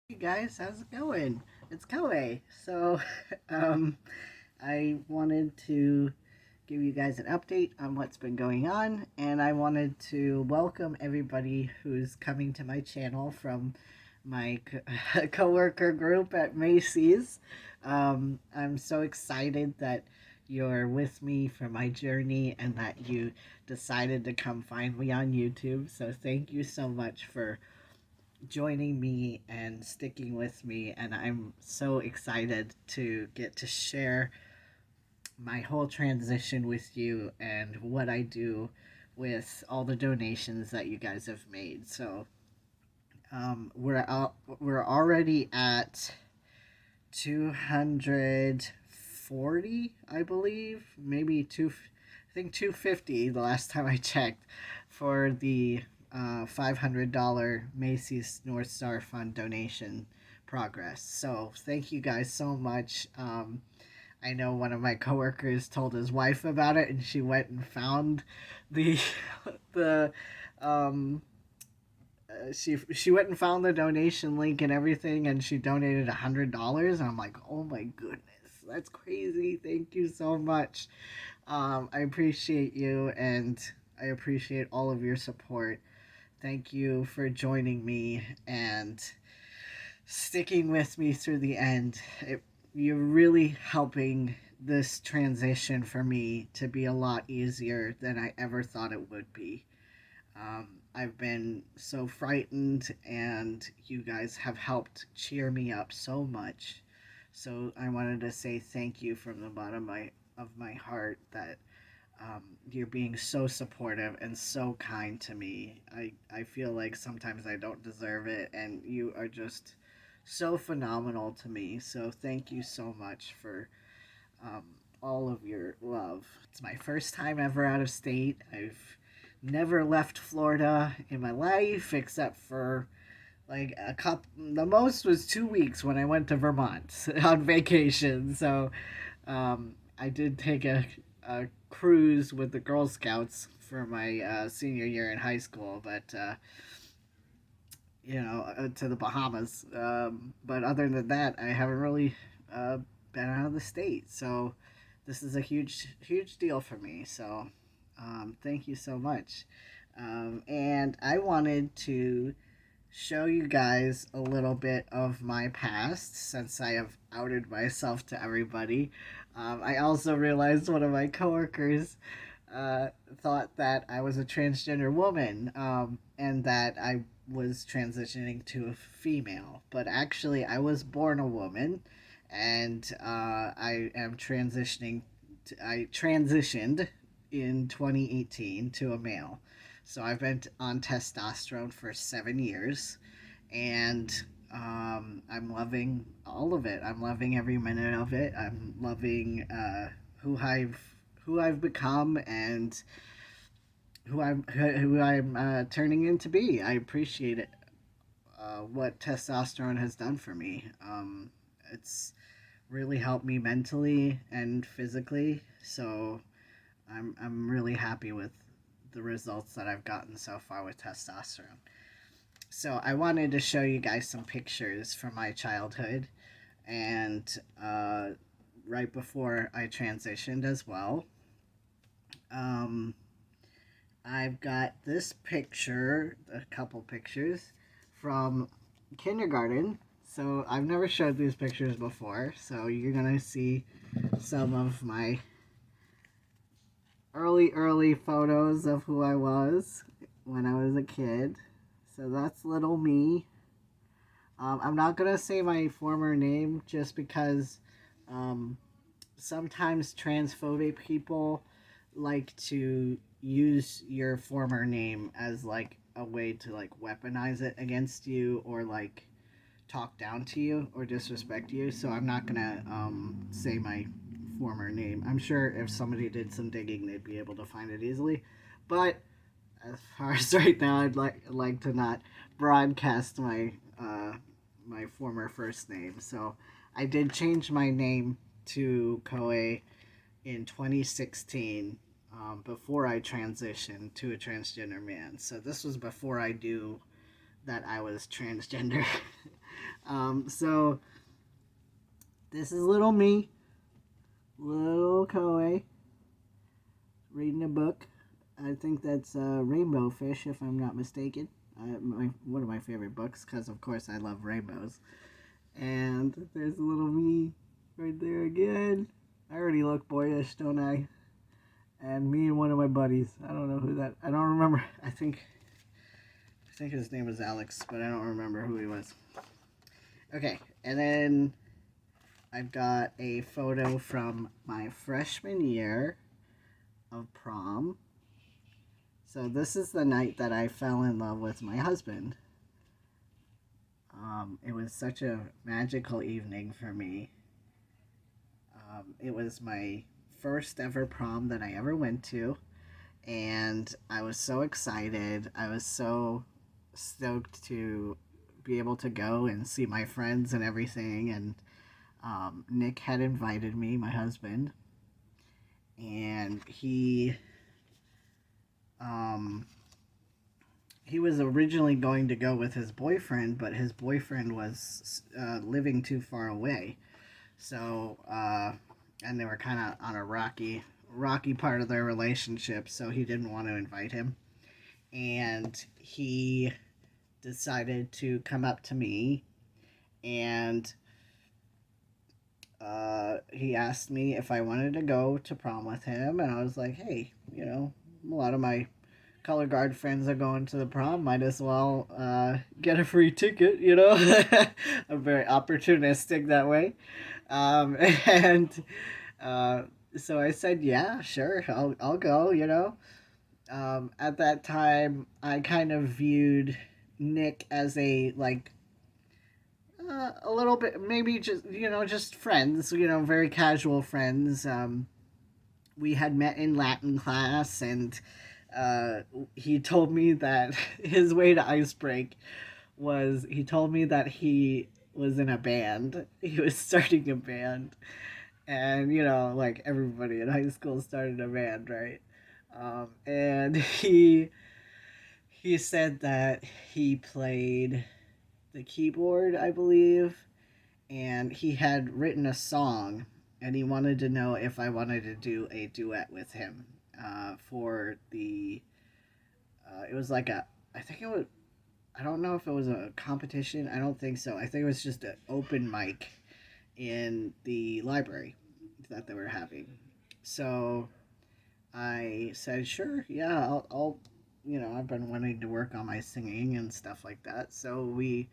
Hey guys, how's it going? It's Koei. Um, I wanted to give you guys an update on what's been going on, and I wanted to welcome everybody who's coming to my channel from my coworker group at Macy's. I'm so excited that you're with me for my journey and that you decided to come find me on YouTube. So thank you so much for joining me and sticking with me, and I'm so excited to get to share my whole transition with you and what I do with all the donations that you guys have made. We're already at 240, I believe, maybe two. I think 250 the last time I checked for the $500 Macy's North Star Fund donation progress. So thank you guys so much. I know one of my coworkers told his wife about it, and she went and found the the um, she went and found the donation link and everything, and she donated $100. And I'm like, oh my goodness, that's crazy! Thank you so much. I appreciate you, and I appreciate all of your support. Thank you for joining me and sticking with me through the end. You're really helping this transition for me to be a lot easier than I ever thought it would be. I've been so frightened, and you guys have helped cheer me up so much. So I wanted to say thank you from the bottom of my heart that you're being so supportive and so kind to me. I feel like sometimes I don't deserve it, and you are just so phenomenal to me. So thank you so much for um, all of your love. It's my first time ever out of state. I've never left Florida in my life except for like a couple. The most was 2 weeks when I went to Vermont on vacation. I did take a cruise with the Girl Scouts for my senior year in high school, but to the Bahamas. But other than that, I haven't really uh, been out of the state. So this is a huge deal for me. So thank you so much. And I wanted to show you guys a little bit of my past since I have outed myself to everybody. I also realized one of my coworkers uh, thought that I was a transgender woman, and that I was transitioning to a female. But actually, I was born a woman, and I am transitioning. I transitioned in 2018 to a male. So I've been on testosterone for 7 years, and I'm loving all of it. I'm loving every minute of it. I'm loving who I've who I've become and who I'm turning into be. I appreciate it. What testosterone has done for me. It's really helped me mentally and physically. So I'm really happy with the results that I've gotten so far with testosterone. So I wanted to show you guys some pictures from my childhood and right before I transitioned as well. Um, I've got this picture, a couple pictures from kindergarten. So I've never showed these pictures before. So you're going to see some of my early photos of who I was when I was a kid. So that's little me. I'm not going to say my former name just because um, sometimes transphobic people like to use your former name as like a way to like weaponize it against you or like talk down to you or disrespect you. So I'm not gonna say my former name. I'm sure if somebody did some digging, they'd be able to find it easily. But as far as right now, I'd like to not broadcast my former first name. So I did change my name to Koei in 2016, before I transitioned to a transgender man. So this was before I knew that I was transgender. So this is little me, little Koei, reading a book. I think that's Rainbow Fish, if I'm not mistaken. One of my favorite books, because of course I love rainbows. And there's little me right there again. I already look boyish, don't I? And me and one of my buddies. I don't know who that. I don't remember. I think his name was Alex, but I don't remember who he was. Okay, and then I've got a photo from my freshman year of prom. So this is the night that I fell in love with my husband. It was such a magical evening for me. It was my first ever prom that I ever went to, and I was so excited. I was so stoked to be able to go and see my friends and everything. And Nick had invited me, my husband, and um, he was originally going to go with his boyfriend, but his boyfriend was living too far away. So, and they were kind of on a rocky part of their relationship, so he didn't want to invite him. And he decided to come up to me, and he asked me if I wanted to go to prom with him, and I was like, hey, a lot of my color guard friends are going to the prom. Might as well get a free ticket, I'm very opportunistic that way. And so I said, yeah, sure, I'll go. At that time, I kind of viewed Nick as a little bit, maybe just friends, very casual friends. We had met in Latin class, and he told me that his way to ice break was he told me that he was in a band. He was starting a band. And, like everybody in high school started a band, right? And he said that he played the keyboard, I believe, and he had written a song, and he wanted to know if I wanted to do a duet with him for the. It was like I think it was. I don't know if it was a competition. I don't think so. I think it was just an open mic in the library that they were having. So I said, sure, yeah, I'll I've been wanting to work on my singing and stuff like that. So we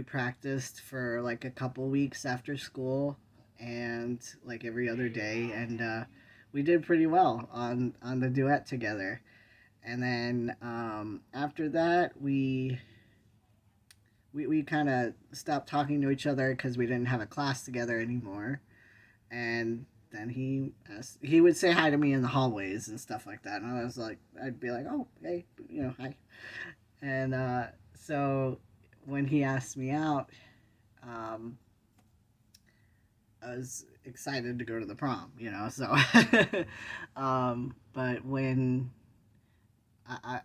practiced for like a couple weeks after school, and like every other day, and we did pretty well on the duet together. And then after that, we kind of stopped talking to each other because we didn't have a class together anymore. And then he would say hi to me in the hallways and stuff like that, and I was like, I'd be like, oh, hey, hi. And so when he asked me out, um, I was excited to go to the prom, so but when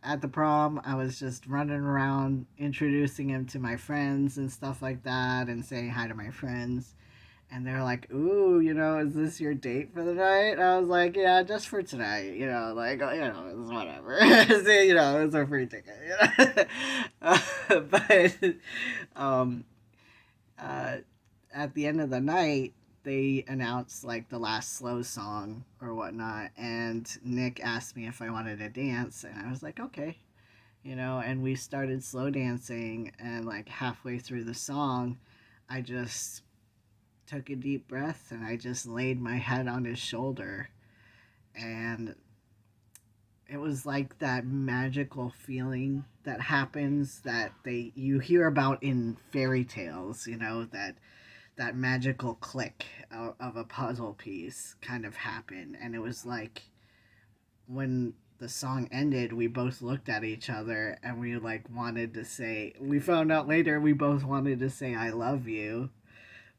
at the prom, I was just running around introducing him to my friends and stuff like that, and saying hi to my friends. And they're like, ooh, is this your date for the night? I was like, yeah, just for tonight, it's whatever. It's a free ticket, but um, uh, at the end of the night, they announced like the last slow song or whatnot, and Nick asked me if I wanted to dance, and I was like, okay, and we started slow dancing, and like halfway through the song, I just took a deep breath and I just laid my head on his shoulder, and it was like that magical feeling that happens that you hear about in fairy tales, that magical click of a puzzle piece kind of happened. And it was like when the song ended, we both looked at each other and we like wanted to say, we found out later we both wanted to say I love you,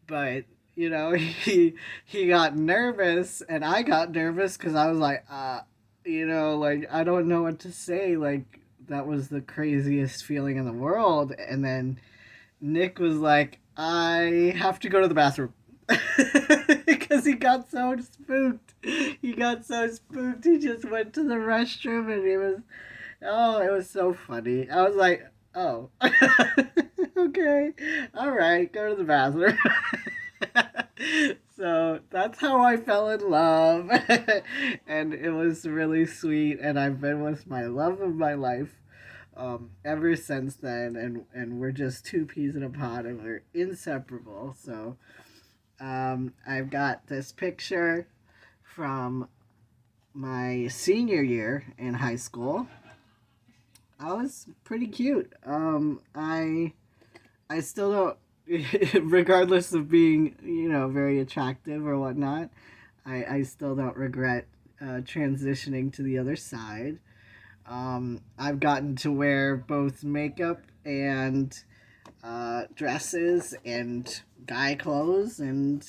but he got nervous and I got nervous because I was like, like I don't know what to say. Like that was the craziest feeling in the world. And then Nick was like, I have to go to the bathroom. Because he got so spooked. He got so spooked. He just went to the restroom and it was so funny. I was like, oh, okay, all right, go to the bathroom. So that's how I fell in love. And it was really sweet. And I've been with my love of my life ever since then. And we're just two peas in a pod and we're inseparable. So I've got this picture from my senior year in high school. I was pretty cute. I still don't, regardless of being, very attractive or whatnot, I still don't regret transitioning to the other side. I've gotten to wear both makeup and dresses and guy clothes, and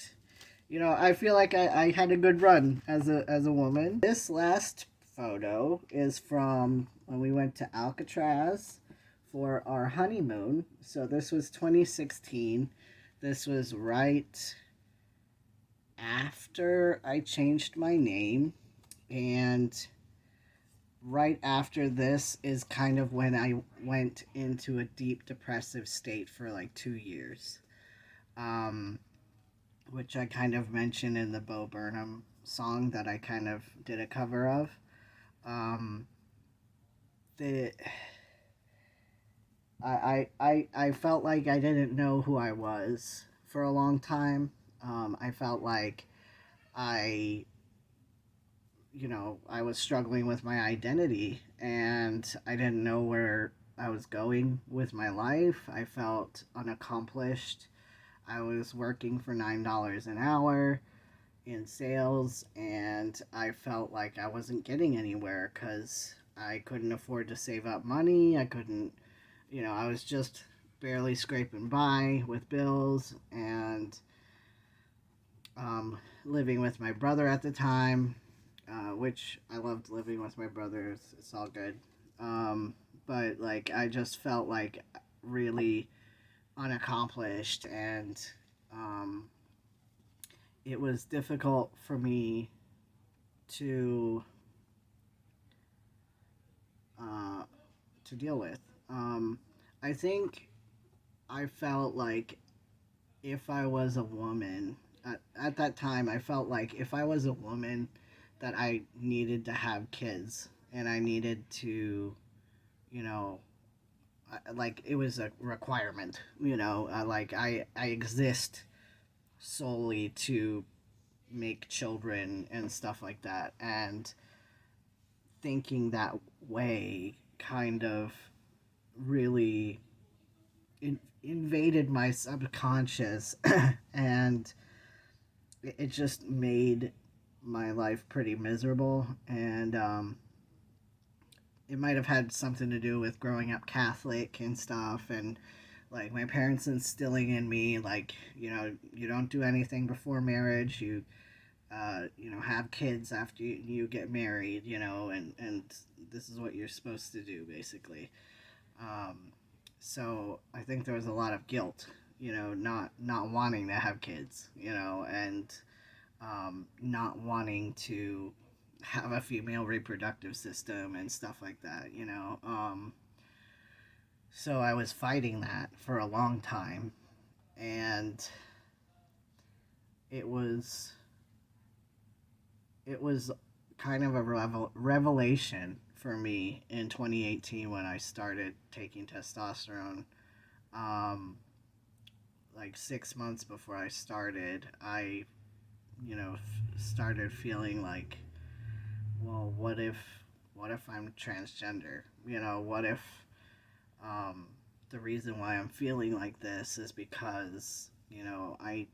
I feel like I had a good run as a woman. This last photo is from when we went to Alcatraz for our honeymoon. So this was 2016. This was right after I changed my name, and right after this is kind of when I went into a deep depressive state for like 2 years. Um, which I kind of mentioned in the Bo Burnham song that I kind of did a cover of. Um, the I felt like I didn't know who I was for a long time. I felt like I, I was struggling with my identity and I didn't know where I was going with my life. I felt unaccomplished. I was working for $9 an hour in sales and I felt like I wasn't getting anywhere because I couldn't afford to save up money. I couldn't, I was just barely scraping by with bills and living with my brother at the time, which I loved living with my brother. It's all good. But like, I just felt like really unaccomplished and um, it was difficult for me to uh, to deal with. I think I felt like if I was a woman at that time, I felt like if I was a woman, that I needed to have kids and I needed to, you know, like it was a requirement. Like I exist solely to make children and stuff like that, and thinking that way kind of really invaded my subconscious and it just made my life pretty miserable. And it might have had something to do with growing up Catholic and stuff, and like my parents instilling in me like, you don't do anything before marriage. Have kids after you get married, and this is what you're supposed to do, basically. Um, so I think there was a lot of guilt, not wanting to have kids, and not wanting to have a female reproductive system and stuff like that. So I was fighting that for a long time, and it was it was kind of a revelation for me in 2018 when I started taking testosterone. Um, like 6 months before I started, I, started feeling like, well, what if I'm transgender? What if um, the reason why I'm feeling like this is because, you know, I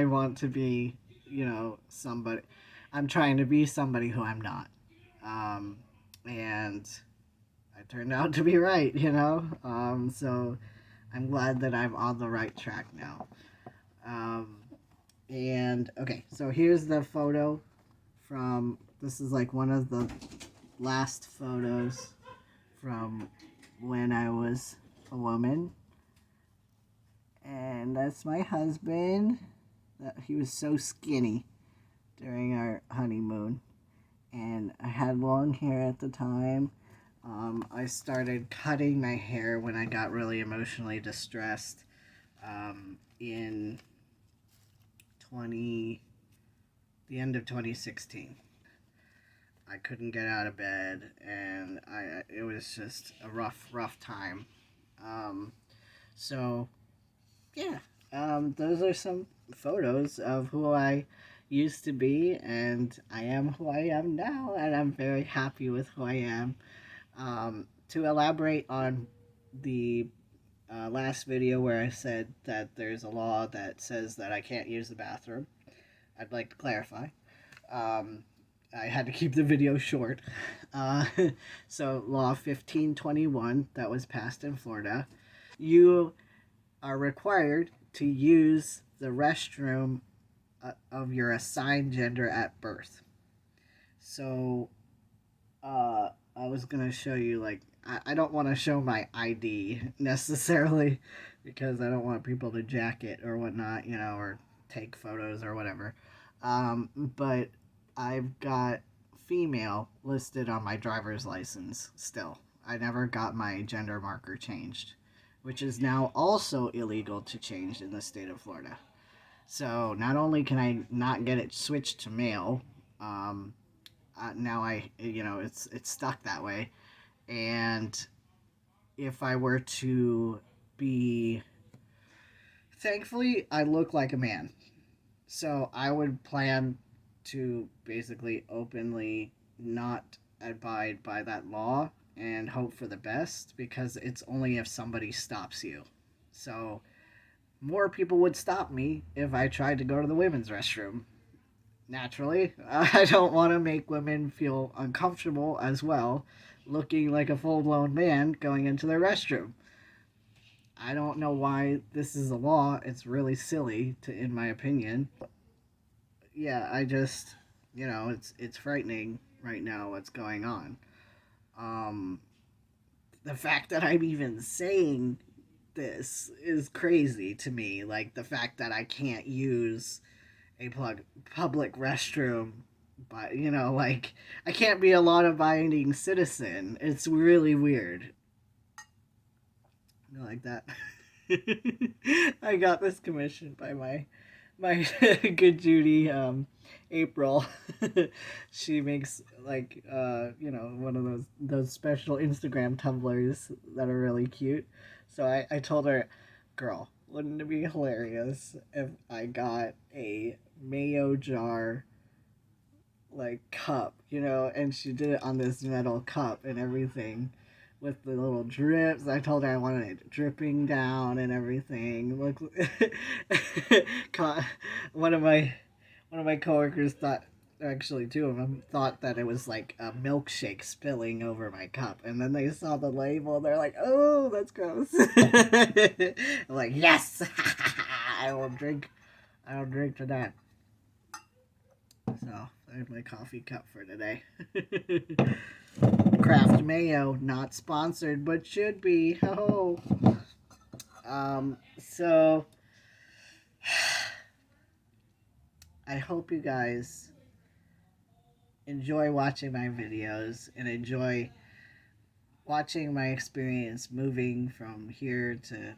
want to be, somebody. I'm trying to be somebody who I'm not, um, and I turned out to be right. So I'm glad that I'm on the right track now. Um, and okay, so here's the photo from. This is like one of the last photos from when I was a woman. And that's my husband. He was so skinny during our honeymoon. And I had long hair at the time. I started cutting my hair when I got really emotionally distressed in 20 the end of 2016. I couldn't get out of bed, and it was just a rough time. Um, so yeah, those are some photos of who I used to be, and I am who I am now, and I'm very happy with who I am. To elaborate on the last video where I said that there's a law that says that I can't use the bathroom, I'd like to clarify. Um, I had to keep the video short. Uh, so, Law 1521 that was passed in Florida, you are required to use the restroom of your assigned gender at birth. So, I was gonna show you, like, I don't want to show my ID necessarily because I don't want people to jack it or whatnot, or take photos or whatever. But I've got female listed on my driver's license still. I never got my gender marker changed, which is now also illegal to change in the state of Florida. So not only can I not get it switched to male, um, now it's stuck that way. And if I were to be, thankfully, I look like a man. So I would plan to basically openly not abide by that law and hope for the best, because it's only if somebody stops you. So more people would stop me if I tried to go to the women's restroom. Naturally, I don't want to make women feel uncomfortable as well, looking like a full blown man going into their restroom. I don't know why this is a law. It's really silly, in my opinion. Yeah, I just, it's frightening right now what's going on. Um, the fact that I'm even saying this is crazy to me. Like the fact that I can't use a public restroom, but like I can't be a law-abiding citizen. It's really weird. You like that? I got this commissioned by my good Judy, April. She makes like one of those special Instagram tumblers that are really cute. So I told her, girl, wouldn't it be hilarious if I got a mayo jar like cup, and she did it on this metal cup and everything with the little drips. I told her I wanted it dripping down and everything. Look, one of my coworkers thought, actually two of them thought that it was like a milkshake spilling over my cup, and then they saw the label. They're like, "Oh, that's gross." I'm like, "Yes, I will drink. I will drink to that." So there's my coffee cup for today. Kraft mayo, not sponsored, but should be. Oh. So I hope you guys enjoy watching my videos and enjoy watching my experience moving from here to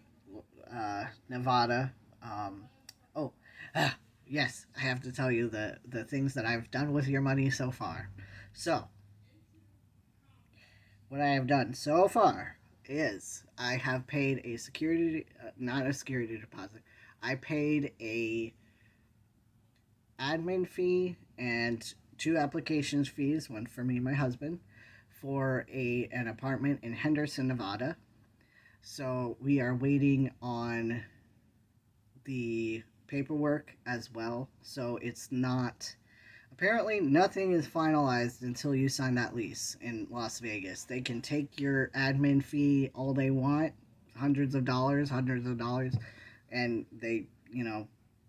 Nevada. Um, oh, yes, I have to tell you the things that I've done with your money so far. So, what I have done so far is I have paid a security, not a security deposit. I paid a admin fee and two applications fees, one for me and my husband, for an apartment in Henderson, Nevada. So we are waiting on the paperwork as well. So it's not, apparently nothing is finalized until you sign that lease in Las Vegas. They can take your admin fee all they want, hundreds of dollars, and they,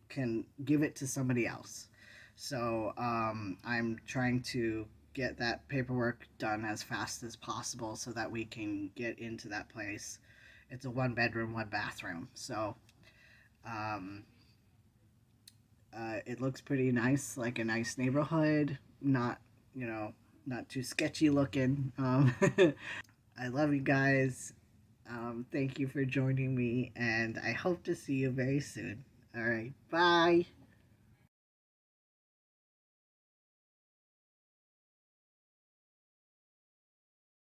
can give it to somebody else. So I'm trying to get that paperwork done as fast as possible so that we can get into that place. It's a 1 bedroom, 1 bathroom. So um, it looks pretty nice, like a nice neighborhood. Not, you know, not too sketchy looking. I love you guys. Thank you for joining me, and I hope to see you very soon. All right, bye.